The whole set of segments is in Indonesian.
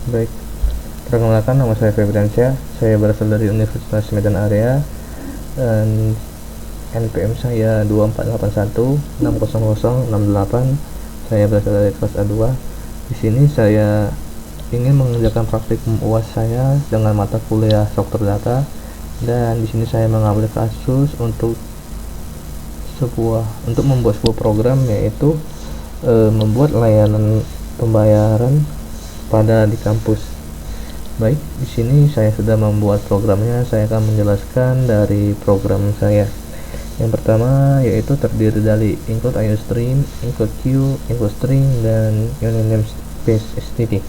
Baik, perkenalkan nama saya Febriansyah. Saya berasal dari Universitas Medan Area dan NPM saya 2481600668. Saya berasal dari kelas A2. Di sini saya ingin mengerjakan praktikum UAS saya dengan mata kuliah struktur data, dan di sini saya mengambil kasus untuk membuat sebuah program, yaitu membuat layanan pembayaran pada di kampus. Baik, di sini saya sudah membuat programnya. Saya akan menjelaskan dari program saya. Yang pertama yaitu terdiri dari include IOStream, include queue, include string, dan unit namespace std.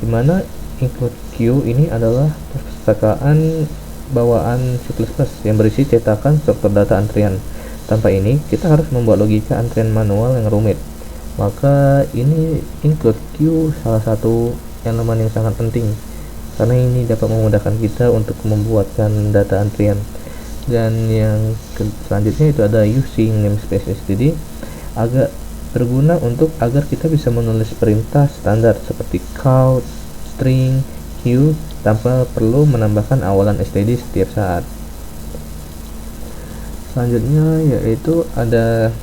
Dimana include queue ini adalah perpustakaan bawaan C++ yang berisi cetakan struktur data antrian. Tanpa ini, kita harus membuat logika antrian manual yang rumit. Maka ini include queue salah satu elemen yang sangat penting, karena ini dapat memudahkan kita untuk membuatkan data antrian. Dan yang selanjutnya itu ada using namespace std, agak berguna agar kita bisa menulis perintah standar seperti count, string, queue tanpa perlu menambahkan awalan std setiap saat. Selanjutnya yaitu ada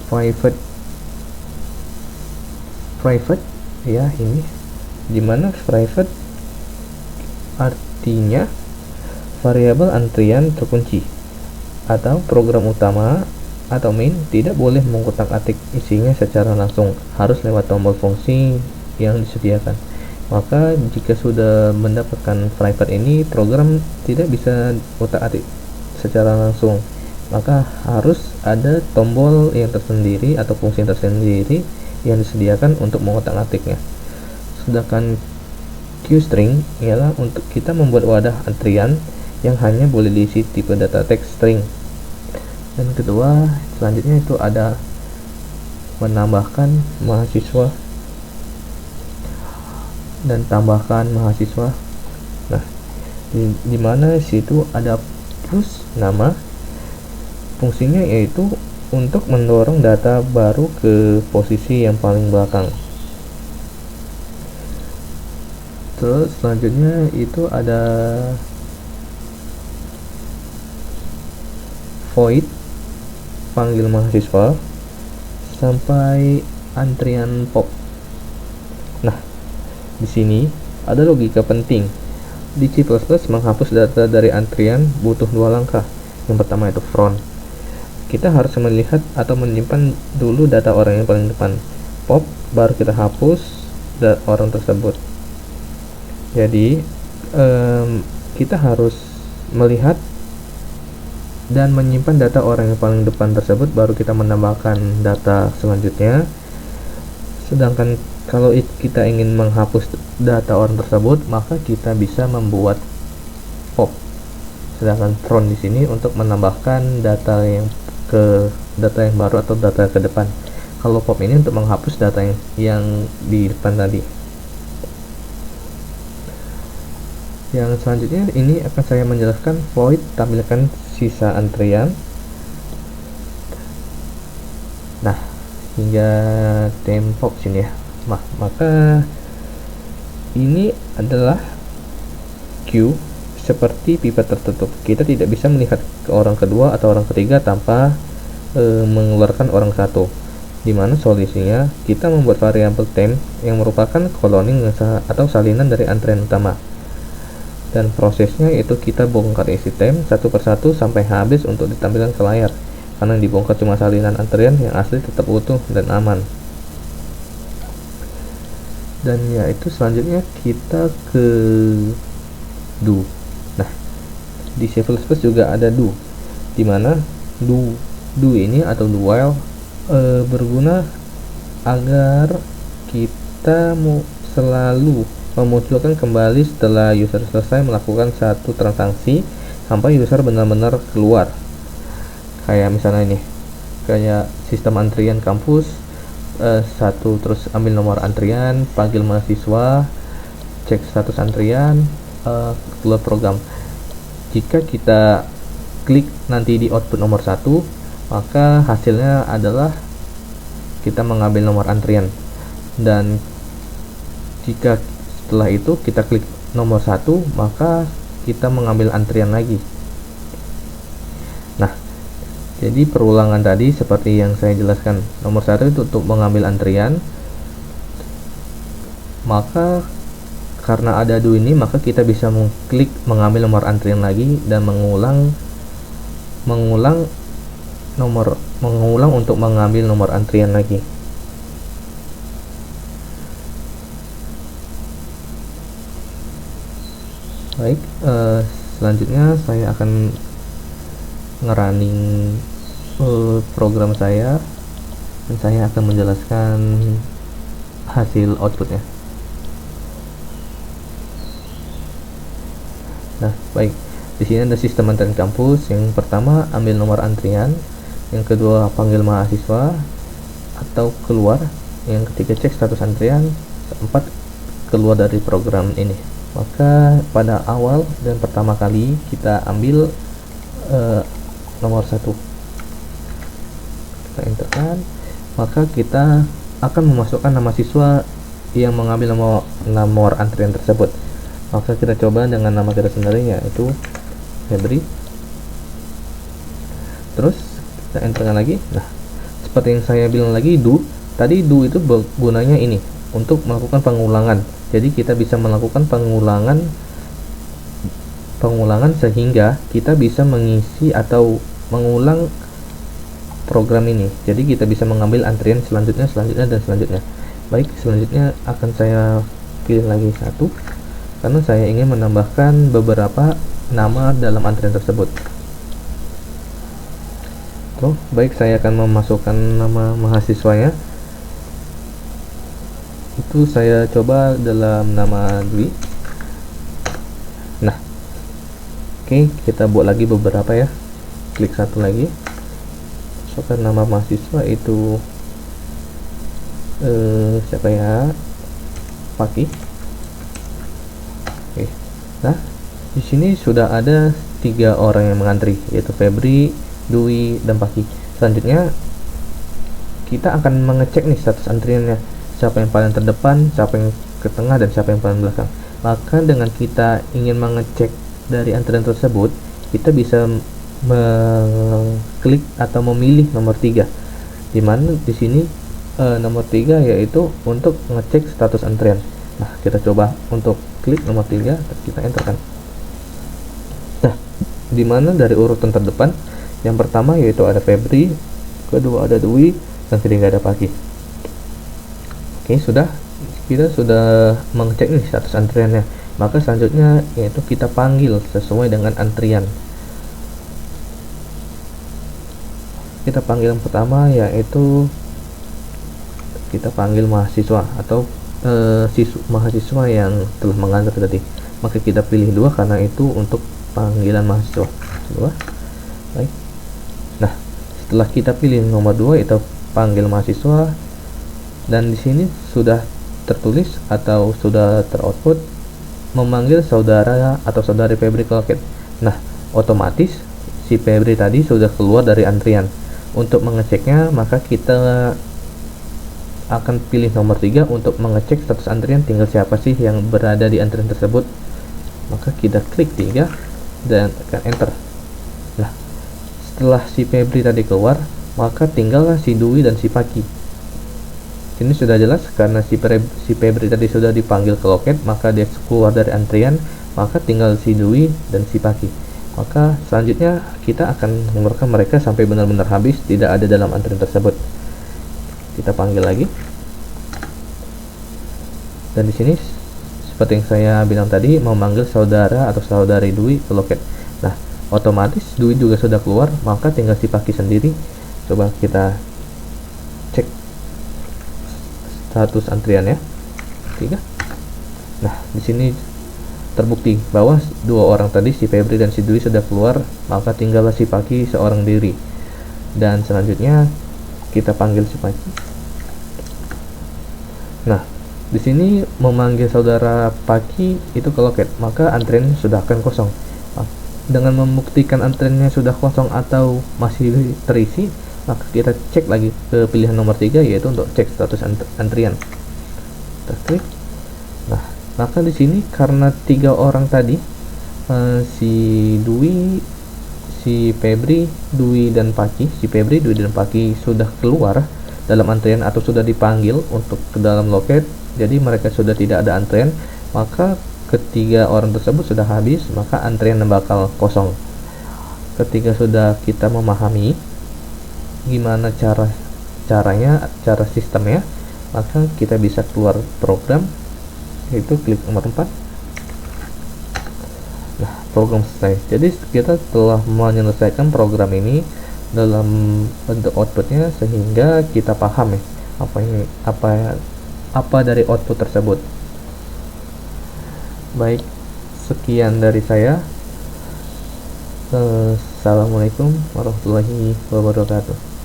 private ya, ini dimana private artinya variabel antrian terkunci, atau program utama atau main tidak boleh mengutak-atik isinya secara langsung, harus lewat tombol fungsi yang disediakan. Maka jika sudah mendapatkan private ini, program tidak bisa utak-atik secara langsung, maka harus ada tombol yang tersendiri atau fungsi yang tersendiri yang disediakan untuk mengutak-atiknya. Sedangkan queueString ialah untuk kita membuat wadah antrian yang hanya boleh diisi tipe data text string. Dan kedua, selanjutnya itu ada menambahkan mahasiswa dan tambahkan mahasiswa. Nah, di mana situ ada push nama, fungsinya yaitu untuk mendorong data baru ke posisi yang paling belakang. Terus selanjutnya itu ada void panggil mahasiswa sampai antrian pop. Nah, di sini ada logika penting. Di C++ menghapus data dari antrian butuh dua langkah. Yang pertama itu front. Kita harus melihat atau menyimpan dulu data orang yang paling depan. Pop, baru kita hapus orang tersebut. Jadi kita harus melihat dan menyimpan data orang yang paling depan tersebut, baru kita menambahkan data selanjutnya. Sedangkan kalau kita ingin menghapus data orang tersebut, maka kita bisa membuat pop. Sedangkan front di sini untuk menambahkan data yang baru atau data ke depan. Kalau pop ini untuk menghapus data yang di depan tadi. Yang selanjutnya ini akan saya menjelaskan void tampilkan sisa antrian. Nah, hingga tempo sini ya. Maka ini adalah queue seperti pipa tertutup. Kita tidak bisa melihat ke orang kedua atau orang ketiga tanpa mengeluarkan orang satu. Dimana solusinya kita membuat variabel temp yang merupakan cloning atau salinan dari antrian utama. Dan prosesnya itu kita bongkar isi temp satu persatu sampai habis untuk ditampilkan ke layar, karena dibongkar cuma salinan antrian, yang asli tetap utuh dan aman. Dan ya itu selanjutnya kita ke do. Nah, di C++ juga ada do, dimana do ini atau do while berguna agar kita selalu memunculkan kembali setelah user selesai melakukan satu transaksi sampai user benar-benar keluar. Kayak misalnya ini, kayak sistem antrian kampus, satu terus ambil nomor antrian, panggil mahasiswa, cek status antrian, keluar program. Jika kita klik nanti di output nomor 1, maka hasilnya adalah kita mengambil nomor antrian. Dan Jika setelah itu kita klik nomor 1, maka kita mengambil antrian lagi. Nah, jadi perulangan tadi seperti yang saya jelaskan. Nomor 1 itu untuk mengambil antrian. Maka karena ada do ini, maka kita bisa mengklik mengambil nomor antrian lagi dan mengulang untuk mengambil nomor antrian lagi. Baik, selanjutnya saya akan ngerunning program saya dan saya akan menjelaskan hasil outputnya. Nah, baik, di sini ada sistem antrian kampus. Yang pertama, ambil nomor antrian. Yang kedua, panggil mahasiswa atau keluar. Yang ketiga, cek status antrian. Keempat, keluar dari program ini. Maka pada awal dan pertama kali kita ambil nomor 1, kita enterkan, maka kita akan memasukkan nama siswa yang mengambil nomor antrian tersebut. Maka kita coba dengan nama kita sendiri, yaitu Febri. Terus kita enterkan lagi. Nah, seperti yang saya bilang lagi, tadi do itu gunanya ini untuk melakukan pengulangan. Jadi kita bisa melakukan pengulangan sehingga kita bisa mengisi atau mengulang program ini. Jadi kita bisa mengambil antrian selanjutnya dan selanjutnya. Baik, selanjutnya akan saya pilih lagi 1 karena saya ingin menambahkan beberapa nama dalam antrian tersebut. Baik, saya akan memasukkan nama mahasiswanya. Itu saya coba dalam nama Dwi. Nah, oke, kita buat lagi beberapa ya. Klik 1 lagi, masukkan nama mahasiswa itu siapa ya, Paki. Oke. Nah, di sini sudah ada 3 orang yang mengantri, yaitu Febri, Dwi, dan Paki. Selanjutnya kita akan mengecek nih status antriannya, siapa yang paling terdepan, siapa yang ke tengah, dan siapa yang paling belakang. Maka dengan kita ingin mengecek dari antrian tersebut, kita bisa mengklik atau memilih nomor 3, dimana di sini nomor 3 yaitu untuk mengecek status antrian. Nah, kita coba untuk klik nomor 3, kita enterkan. Nah, dimana dari urutan terdepan, yang pertama yaitu ada Febri, kedua ada Dwi, dan ketiga ada Paki. Oke, kita sudah mengecek nih status antriannya. Maka selanjutnya yaitu kita panggil sesuai dengan antrian. Kita panggil yang pertama yaitu kita panggil mahasiswa atau mahasiswa yang telah mengantri tadi. Maka kita pilih 2 karena itu untuk panggilan mahasiswa. 2. Baik. Nah, setelah kita pilih nomor 2 itu panggil mahasiswa, dan di sini sudah tertulis atau sudah teroutput memanggil saudara atau saudari Febri ke loket. Nah, otomatis si Febri tadi sudah keluar dari antrian. Untuk mengeceknya, maka kita akan pilih nomor 3 untuk mengecek status antrian, tinggal siapa sih yang berada di antrian tersebut. Maka kita klik 3 dan tekan enter. Nah, setelah si Febri tadi keluar, maka tinggallah si Dwi dan si Paki. Ini sudah jelas karena si Febri tadi sudah dipanggil ke loket, maka dia keluar dari antrian, maka tinggal si Dwi dan si Paki. Maka selanjutnya kita akan mengeluarkan mereka sampai benar-benar habis, tidak ada dalam antrian tersebut. Kita panggil lagi. Dan di sini seperti yang saya bilang tadi, memanggil saudara atau saudari Dwi ke loket. Nah, otomatis Dwi juga sudah keluar, maka tinggal si Paki sendiri. Coba kita cek status antriannya 3. Nah, di sini terbukti bahwa 2 orang tadi, si Febri dan si Dwi, sudah keluar, maka tinggallah si Paki seorang diri. Dan selanjutnya kita panggil si Paki. Nah, di sini memanggil saudara Paki itu ke loket, maka antrian sudah akan kosong. Dengan membuktikan antriannya sudah kosong atau masih terisi, maka kita cek lagi ke pilihan nomor 3, yaitu untuk cek status antrian. Kita klik. Nah, maka di sini karena 3 orang tadi, si Dwi, si Febri, Dwi dan Paki sudah keluar dalam antrian atau sudah dipanggil untuk ke dalam loket, jadi mereka sudah tidak ada antrian, maka ketiga orang tersebut sudah habis, maka antrian bakal kosong. Ketika sudah kita memahami gimana cara sistemnya, maka kita bisa keluar program, yaitu klik nomor 4. Nah, program selesai. Jadi kita telah menyelesaikan program ini dalam bentuk outputnya, sehingga kita paham ya apa dari output tersebut. Baik, sekian dari saya. Assalamualaikum warahmatullahi wabarakatuh.